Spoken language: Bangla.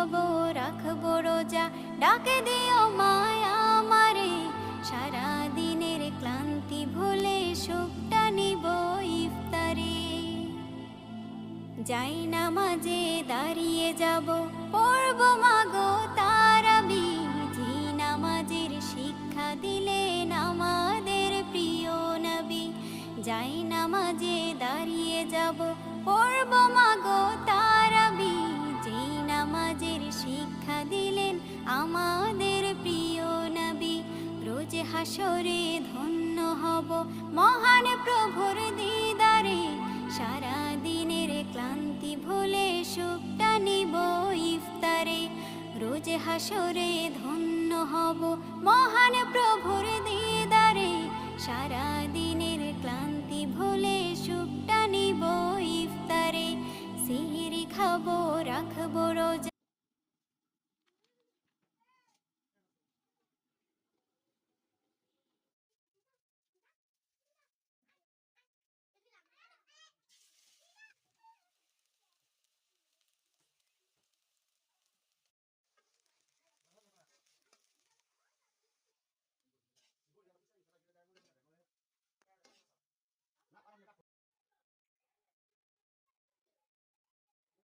খাবো রাখবো রোজা, ডাকে দিও মায়া আমারে, সারা দিনের ক্লান্তি ভুলে সুখটা নিব ইফতারে। যাই নামাজে দাঁড়িয়ে যাব, পড়ব মাগো তারাবি, যে নামাজের শিক্ষা দিলেন আমাদের প্রিয় নবী। যাই নামাজে দাঁড়িয়ে যাব, পড়ব মাগো তারাবি, যে নামাজের শিক্ষা দিলেন আমাদের প্রিয় নবী। রোজ হাসরে ধন্য হব মহান প্রভুর দিদারে, সারা দিনের ক্লান্তি ভুলে সুখটা নিব ইফতারে। রোজ হাসরে ধন্য হব মহান প্রভুর দিদারে, সারা দিনের ক্লান্তি ভুলে সুখটা নিব ইফতারে। সিহরি খাবো রাখবো রোজা,